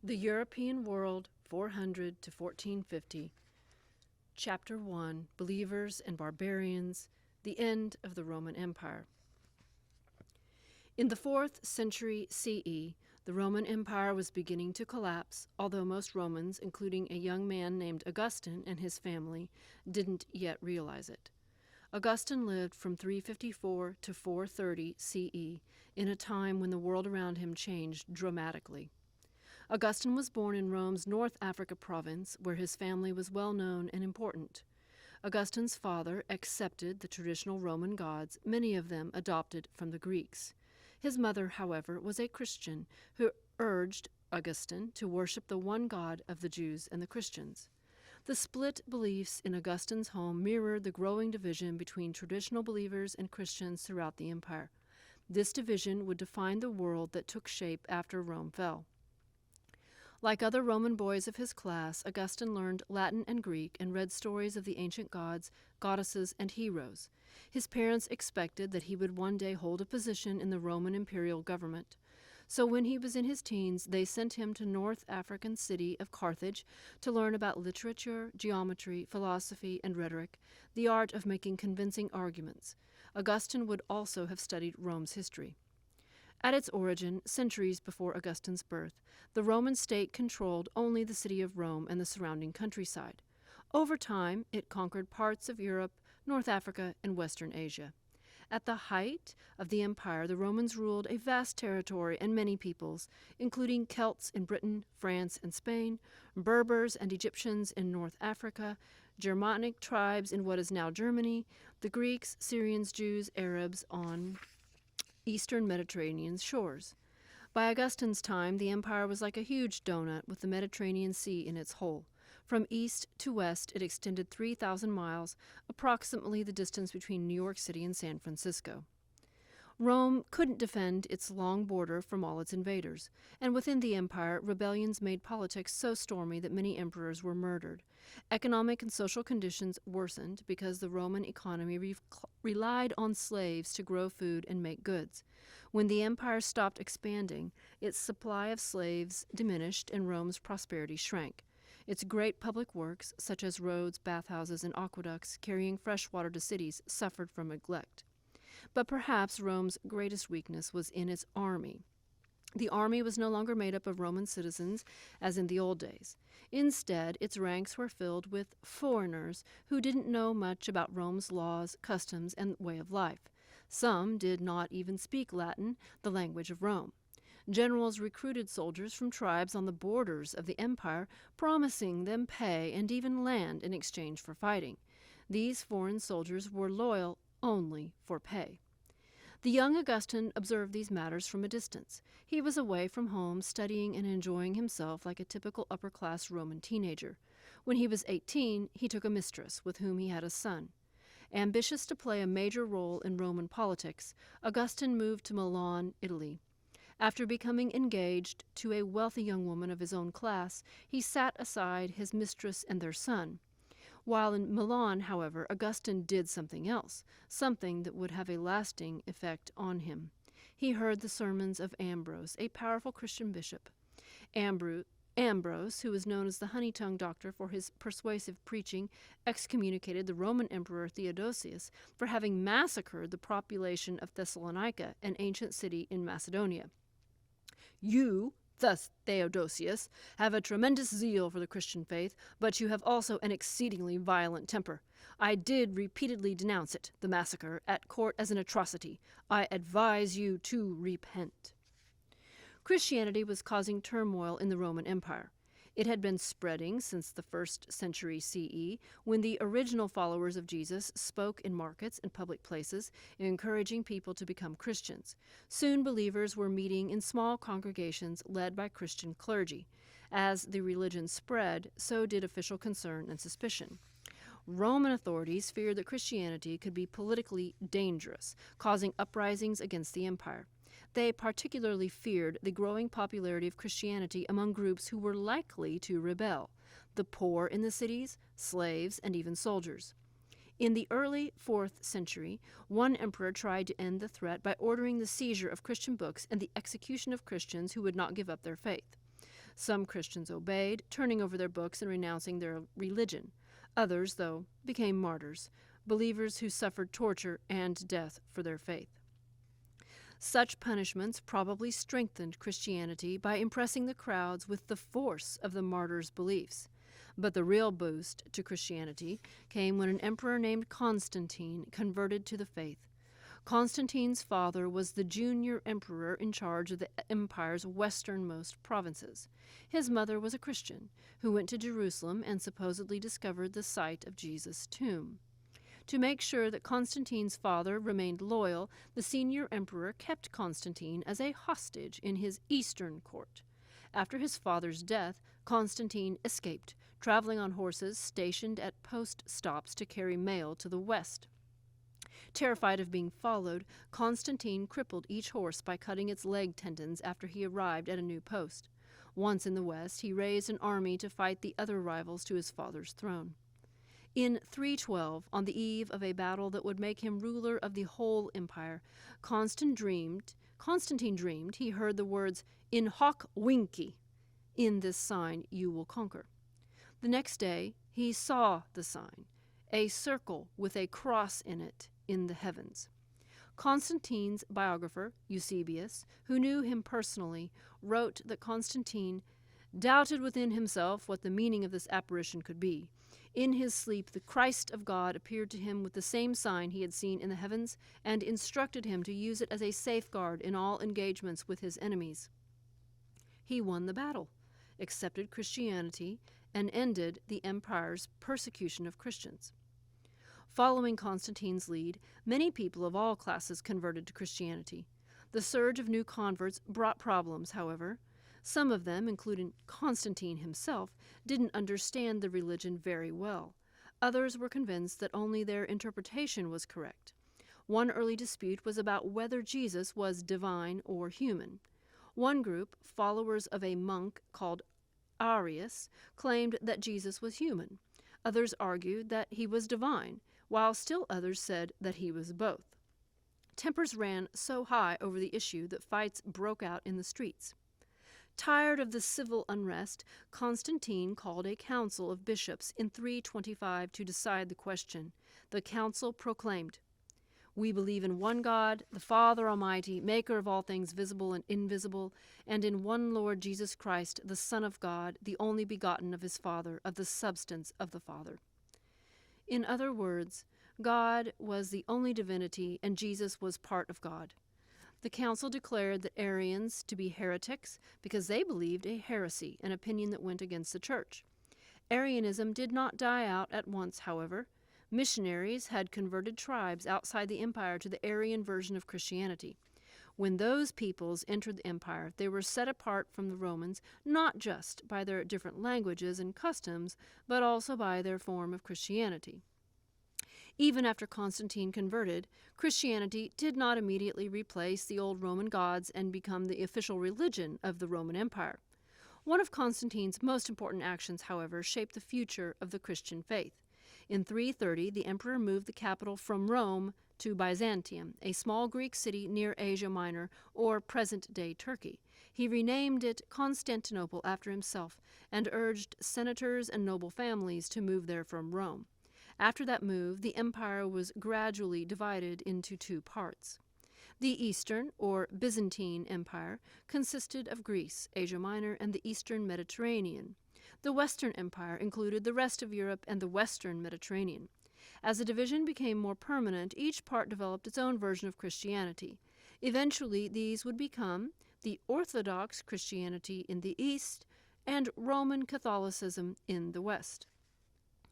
The European World, 400 to 1450. Chapter 1, Believers and Barbarians, the End of the Roman Empire. In the 4th century CE, the Roman Empire was beginning to collapse, although most Romans, including a young man named Augustine and his family, didn't yet realize it. Augustine lived from 354 to 430 CE, in a time when the world around him changed dramatically. Augustine was born in Rome's North Africa province, where his family was well known and important. Augustine's father accepted the traditional Roman gods, many of them adopted from the Greeks. His mother, however, was a Christian who urged Augustine to worship the one God of the Jews and the Christians. The split beliefs in Augustine's home mirrored the growing division between traditional believers and Christians throughout the empire. This division would define the world that took shape after Rome fell. Like other Roman boys of his class, Augustine learned Latin and Greek and read stories of the ancient gods, goddesses, and heroes. His parents expected that he would one day hold a position in the Roman imperial government. So when he was in his teens, they sent him to North African city of Carthage to learn about literature, geometry, philosophy, and rhetoric, the art of making convincing arguments. Augustine would also have studied Rome's history. At its origin, centuries before Augustine's birth, the Roman state controlled only the city of Rome and the surrounding countryside. Over time, it conquered parts of Europe, North Africa, and Western Asia. At the height of the empire, the Romans ruled a vast territory and many peoples, including Celts in Britain, France, and Spain, Berbers and Egyptians in North Africa, Germanic tribes in what is now Germany, the Greeks, Syrians, Jews, Arabs on eastern Mediterranean shores. By Augustine's time, the empire was like a huge donut with the Mediterranean Sea in its whole. From east to west, it extended 3,000 miles, approximately the distance between New York City and San Francisco. Rome couldn't defend its long border from all its invaders, and within the empire, rebellions made politics so stormy that many emperors were murdered. Economic and social conditions worsened because the Roman economy relied on slaves to grow food and make goods. When the empire stopped expanding, its supply of slaves diminished and Rome's prosperity shrank. Its great public works, such as roads, bathhouses, and aqueducts carrying fresh water to cities, suffered from neglect. But perhaps Rome's greatest weakness was in its army. The army was no longer made up of Roman citizens, as in the old days. Instead, its ranks were filled with foreigners who didn't know much about Rome's laws, customs, and way of life. Some did not even speak Latin, the language of Rome. Generals recruited soldiers from tribes on the borders of the empire, promising them pay and even land in exchange for fighting. These foreign soldiers were loyal only for pay. The young Augustine observed these matters from a distance. He was away from home, studying and enjoying himself like a typical upper-class Roman teenager. When he was 18, he took a mistress, with whom he had a son. Ambitious to play a major role in Roman politics, Augustine moved to Milan, Italy. After becoming engaged to a wealthy young woman of his own class, he set aside his mistress and their son. While in Milan, however, Augustine did something else, something that would have a lasting effect on him. He heard the sermons of Ambrose, a powerful Christian bishop. Ambrose, who was known as the honey-tongued doctor for his persuasive preaching, excommunicated the Roman Emperor Theodosius for having massacred the population of Thessalonica, an ancient city in Macedonia. "You, thus Theodosius, have a tremendous zeal for the Christian faith, but you have also an exceedingly violent temper. I did repeatedly denounce it, the massacre, at court as an atrocity. I advise you to repent." Christianity was causing turmoil in the Roman Empire. It had been spreading since the 1st century CE, when the original followers of Jesus spoke in markets and public places, encouraging people to become Christians. Soon believers were meeting in small congregations led by Christian clergy. As the religion spread, so did official concern and suspicion. Roman authorities feared that Christianity could be politically dangerous, causing uprisings against the empire. They particularly feared the growing popularity of Christianity among groups who were likely to rebel: the poor in the cities, slaves, and even soldiers. In the early 4th century, one emperor tried to end the threat by ordering the seizure of Christian books and the execution of Christians who would not give up their faith. Some Christians obeyed, turning over their books and renouncing their religion. Others, though, became martyrs, believers who suffered torture and death for their faith. Such punishments probably strengthened Christianity by impressing the crowds with the force of the martyrs' beliefs. But the real boost to Christianity came when an emperor named Constantine converted to the faith. Constantine's father was the junior emperor in charge of the empire's westernmost provinces. His mother was a Christian who went to Jerusalem and supposedly discovered the site of Jesus' tomb. To make sure that Constantine's father remained loyal, the senior emperor kept Constantine as a hostage in his eastern court. After his father's death, Constantine escaped, traveling on horses stationed at post stops to carry mail to the west. Terrified of being followed, Constantine crippled each horse by cutting its leg tendons after he arrived at a new post. Once in the west, he raised an army to fight the other rivals to his father's throne. In 312, on the eve of a battle that would make him ruler of the whole empire, Constantine dreamed he heard the words, "In hoc vinci," "In this sign you will conquer." The next day, he saw the sign, a circle with a cross in it in the heavens. Constantine's biographer, Eusebius, who knew him personally, wrote that Constantine doubted within himself what the meaning of this apparition could be. In his sleep, the Christ of God appeared to him with the same sign he had seen in the heavens and instructed him to use it as a safeguard in all engagements with his enemies. He won the battle, accepted Christianity, and ended the empire's persecution of Christians. Following Constantine's lead, many people of all classes converted to Christianity. The surge of new converts brought problems, however. Some of them, including Constantine himself, didn't understand the religion very well. Others were convinced that only their interpretation was correct. One early dispute was about whether Jesus was divine or human. One group, followers of a monk called Arius, claimed that Jesus was human. Others argued that he was divine, while still others said that he was both. Tempers ran so high over the issue that fights broke out in the streets. Tired of the civil unrest, Constantine called a council of bishops in 325 to decide the question. The council proclaimed, "We believe in one God, the Father Almighty, maker of all things visible and invisible, and in one Lord Jesus Christ, the Son of God, the only begotten of his Father, of the substance of the Father." In other words, God was the only divinity and Jesus was part of God. The council declared the Arians to be heretics because they believed a heresy, an opinion that went against the church. Arianism did not die out at once, however. Missionaries had converted tribes outside the empire to the Arian version of Christianity. When those peoples entered the empire, they were set apart from the Romans not just by their different languages and customs, but also by their form of Christianity. Even after Constantine converted, Christianity did not immediately replace the old Roman gods and become the official religion of the Roman Empire. One of Constantine's most important actions, however, shaped the future of the Christian faith. In 330, the emperor moved the capital from Rome to Byzantium, a small Greek city near Asia Minor, or present-day Turkey. He renamed it Constantinople after himself and urged senators and noble families to move there from Rome. After that move, the empire was gradually divided into two parts. The Eastern, or Byzantine Empire, consisted of Greece, Asia Minor, and the Eastern Mediterranean. The Western Empire included the rest of Europe and the Western Mediterranean. As the division became more permanent, each part developed its own version of Christianity. Eventually, these would become the Orthodox Christianity in the East and Roman Catholicism in the West.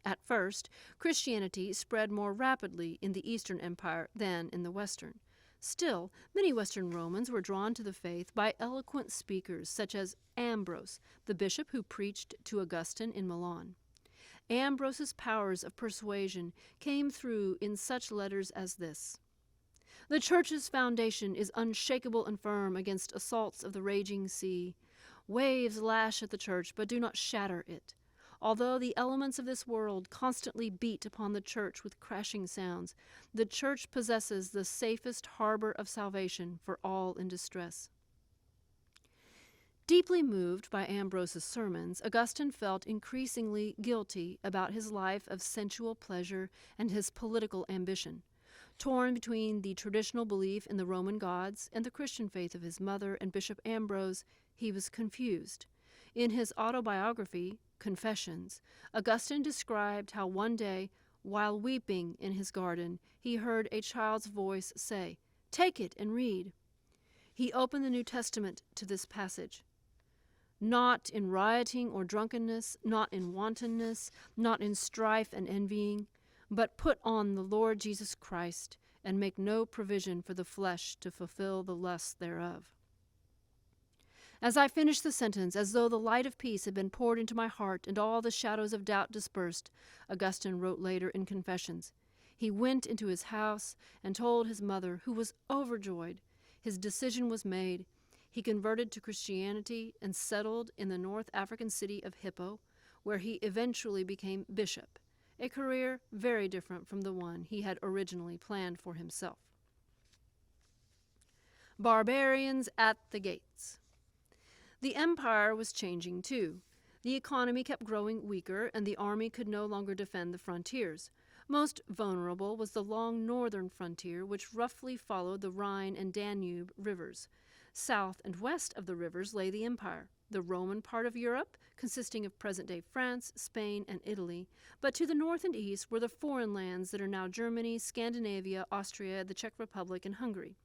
At first, Christianity spread more rapidly in the Eastern Empire than in the Western. Still, many Western Romans were drawn to the faith by eloquent speakers such as Ambrose, the bishop who preached to Augustine in Milan. Ambrose's powers of persuasion came through in such letters as this: "The Church's foundation is unshakable and firm against assaults of the raging sea. Waves lash at the Church, but do not shatter it. Although the elements of this world constantly beat upon the Church with crashing sounds, the Church possesses the safest harbor of salvation for all in distress." Deeply moved by Ambrose's sermons, Augustine felt increasingly guilty about his life of sensual pleasure and his political ambition. Torn between the traditional belief in the Roman gods and the Christian faith of his mother and Bishop Ambrose, he was confused. In his autobiography, Confessions, Augustine described how one day, while weeping in his garden, he heard a child's voice say, "Take it and read." He opened the New Testament to this passage. "Not in rioting or drunkenness, not in wantonness, not in strife and envying, but put on the Lord Jesus Christ, and make no provision for the flesh to fulfill the lusts thereof." As I finished the sentence, as though the light of peace had been poured into my heart and all the shadows of doubt dispersed, Augustine wrote later in Confessions. He went into his house and told his mother, who was overjoyed. His decision was made. He converted to Christianity and settled in the North African city of Hippo, where he eventually became bishop, a career very different from the one he had originally planned for himself. Barbarians at the gates. The empire was changing too. The economy kept growing weaker, and the army could no longer defend the frontiers. Most vulnerable was the long northern frontier, which roughly followed the Rhine and Danube rivers. South and west of the rivers lay the empire, the Roman part of Europe, consisting of present-day France, Spain, and Italy, but to the north and east were the foreign lands that are now Germany, Scandinavia, Austria, the Czech Republic, and Hungary.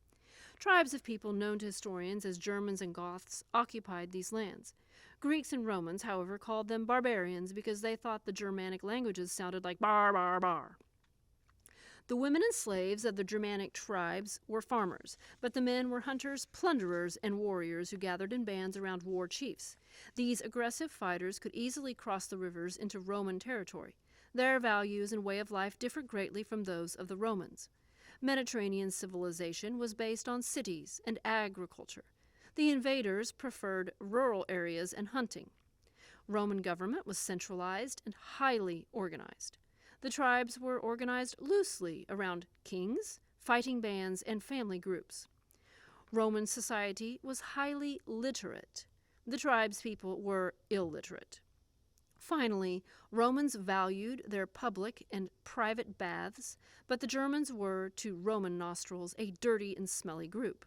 Tribes of people known to historians as Germans and Goths occupied these lands. Greeks and Romans, however, called them barbarians because they thought the Germanic languages sounded like bar, bar, bar. The women and slaves of the Germanic tribes were farmers, but the men were hunters, plunderers, and warriors who gathered in bands around war chiefs. These aggressive fighters could easily cross the rivers into Roman territory. Their values and way of life differed greatly from those of the Romans. Mediterranean civilization was based on cities and agriculture. The invaders preferred rural areas and hunting. Roman government was centralized and highly organized. The tribes were organized loosely around kings, fighting bands, and family groups. Roman society was highly literate. The tribespeople were illiterate. Finally, Romans valued their public and private baths, but the Germans were, to Roman nostrils, a dirty and smelly group.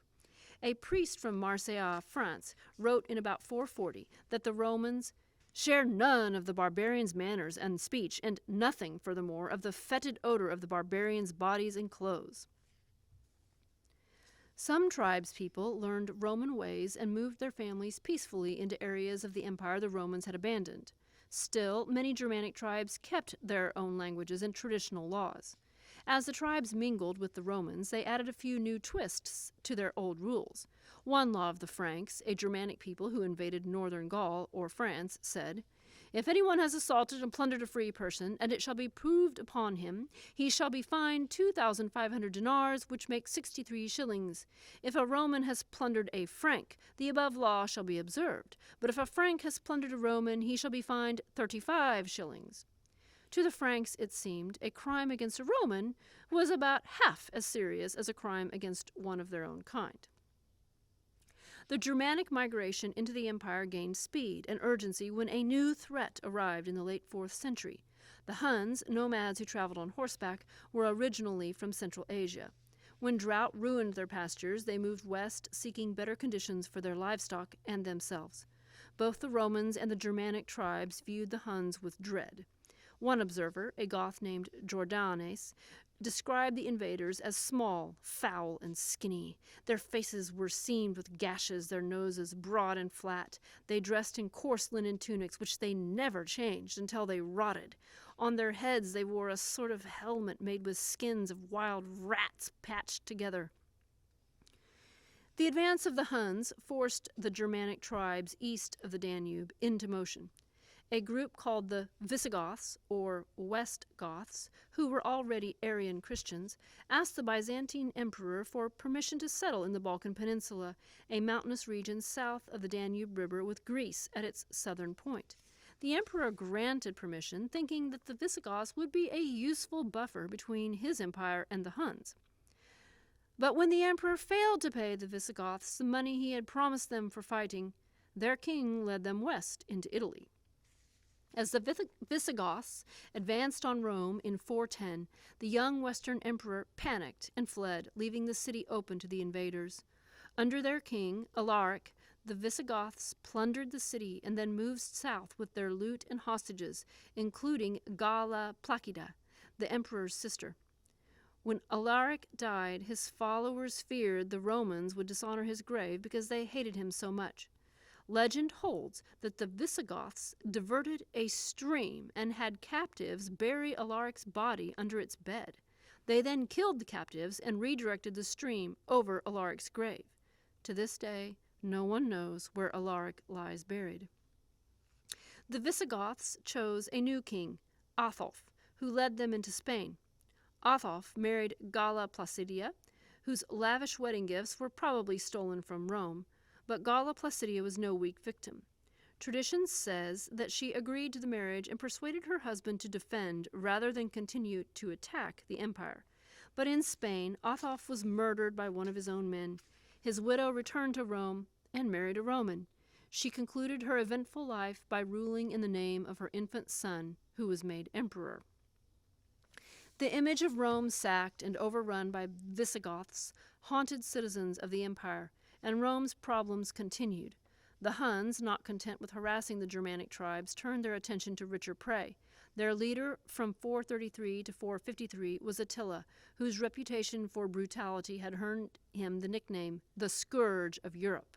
A priest from Marseille, France, wrote in about 440 that the Romans share none of the barbarians' manners and speech, and nothing, furthermore, of the fetid odor of the barbarians' bodies and clothes. Some tribespeople learned Roman ways and moved their families peacefully into areas of the empire the Romans had abandoned. Still, many Germanic tribes kept their own languages and traditional laws. As the tribes mingled with the Romans, they added a few new twists to their old rules. One law of the Franks, a Germanic people who invaded northern Gaul, or France, said, "If anyone has assaulted and plundered a free person, and it shall be proved upon him, he shall be fined 2,500 dinars, which make 63 shillings. If a Roman has plundered a Frank, the above law shall be observed. But if a Frank has plundered a Roman, he shall be fined 35 shillings. To the Franks, it seemed, a crime against a Roman was about half as serious as a crime against one of their own kind. The Germanic migration into the empire gained speed and urgency when a new threat arrived in the late 4th century. The Huns, nomads who traveled on horseback, were originally from Central Asia. When drought ruined their pastures, they moved west, seeking better conditions for their livestock and themselves. Both the Romans and the Germanic tribes viewed the Huns with dread. One observer, a Goth named Jordanes, described the invaders as small, foul, and skinny. Their faces were seamed with gashes, their noses broad and flat. They dressed in coarse linen tunics, which they never changed until they rotted. On their heads they wore a sort of helmet made with skins of wild rats patched together. The advance of the Huns forced the Germanic tribes east of the Danube into motion. A group called the Visigoths, or West Goths, who were already Arian Christians, asked the Byzantine emperor for permission to settle in the Balkan Peninsula, a mountainous region south of the Danube River with Greece at its southern point. The emperor granted permission, thinking that the Visigoths would be a useful buffer between his empire and the Huns. But when the emperor failed to pay the Visigoths the money he had promised them for fighting, Their king led them west into Italy. As the Visigoths advanced on Rome in 410, the young Western emperor panicked and fled, leaving the city open to the invaders. Under their king, Alaric, the Visigoths plundered the city and then moved south with their loot and hostages, including Galla Placida, the emperor's sister. When Alaric died, his followers feared the Romans would dishonor his grave because they hated him so much. Legend holds that the Visigoths diverted a stream and had captives bury Alaric's body under its bed. They then killed the captives and redirected the stream over Alaric's grave. To this day, no one knows where Alaric lies buried. The Visigoths chose a new king, Atholf, who led them into Spain. Atholf married Galla Placidia, whose lavish wedding gifts were probably stolen from Rome, but Galla Placidia was no weak victim. Tradition says that she agreed to the marriage and persuaded her husband to defend rather than continue to attack the empire. But in Spain, Atholf was murdered by one of his own men. His widow returned to Rome and married a Roman. She concluded her eventful life by ruling in the name of her infant son, who was made emperor. The image of Rome sacked and overrun by Visigoths haunted citizens of the empire, and Rome's problems continued. The Huns, not content with harassing the Germanic tribes, turned their attention to richer prey. Their leader from 433 to 453 was Attila, whose reputation for brutality had earned him the nickname the Scourge of Europe.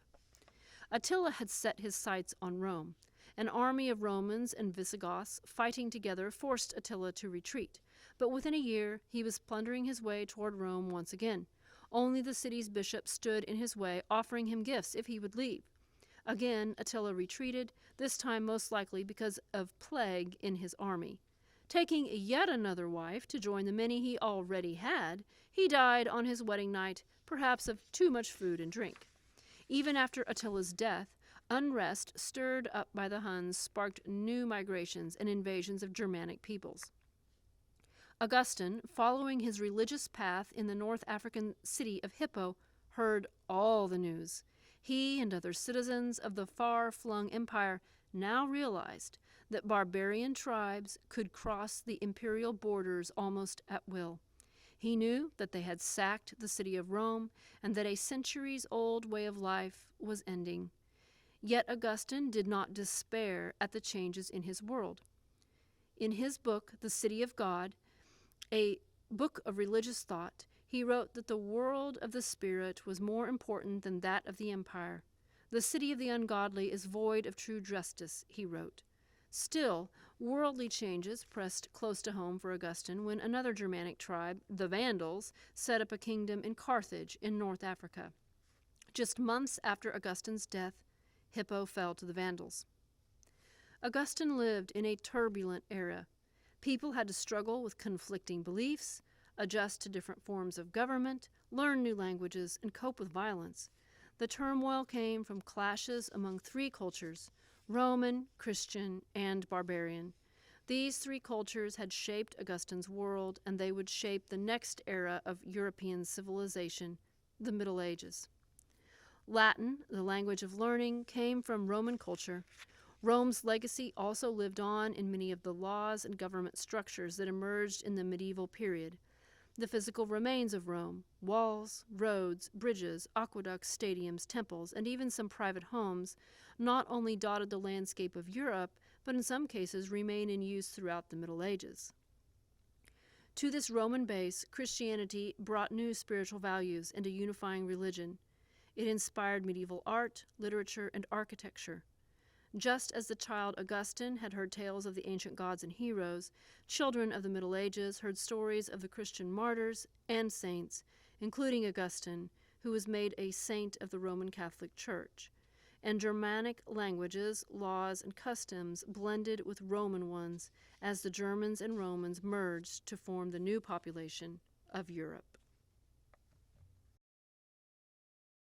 Attila had set his sights on Rome. An army of Romans and Visigoths fighting together forced Attila to retreat, but within a year he was plundering his way toward Rome once again. Only the city's bishop stood in his way, offering him gifts if he would leave. Again, Attila retreated, this time most likely because of plague in his army. Taking yet another wife to join the many he already had, he died on his wedding night, perhaps of too much food and drink. Even after Attila's death, unrest stirred up by the Huns sparked new migrations and invasions of Germanic peoples. Augustine, following his religious path in the North African city of Hippo, heard all the news. He and other citizens of the far-flung empire now realized that barbarian tribes could cross the imperial borders almost at will. He knew that they had sacked the city of Rome and that a centuries-old way of life was ending. Yet Augustine did not despair at the changes in his world. In his book, The City of God, a book of religious thought, he wrote that the world of the spirit was more important than that of the empire. The city of the ungodly is void of true justice, he wrote. Still, worldly changes pressed close to home for Augustine when another Germanic tribe, the Vandals, set up a kingdom in Carthage in North Africa. Just months after Augustine's death, Hippo fell to the Vandals. Augustine lived in a turbulent era. People had to struggle with conflicting beliefs, adjust to different forms of government, learn new languages, and cope with violence. The turmoil came from clashes among three cultures: Roman, Christian, and Barbarian. These three cultures had shaped Augustine's world, and they would shape the next era of European civilization, the Middle Ages. Latin, the language of learning, came from Roman culture. Rome's legacy also lived on in many of the laws and government structures that emerged in the medieval period. The physical remains of Rome, walls, roads, bridges, aqueducts, stadiums, temples, and even some private homes, not only dotted the landscape of Europe, but in some cases remain in use throughout the Middle Ages. To this Roman base, Christianity brought new spiritual values and a unifying religion. It inspired medieval art, literature, and architecture. Just as the child Augustine had heard tales of the ancient gods and heroes, children of the Middle Ages heard stories of the Christian martyrs and saints, including Augustine, who was made a saint of the Roman Catholic Church. And Germanic languages, laws, and customs blended with Roman ones as the Germans and Romans merged to form the new population of Europe.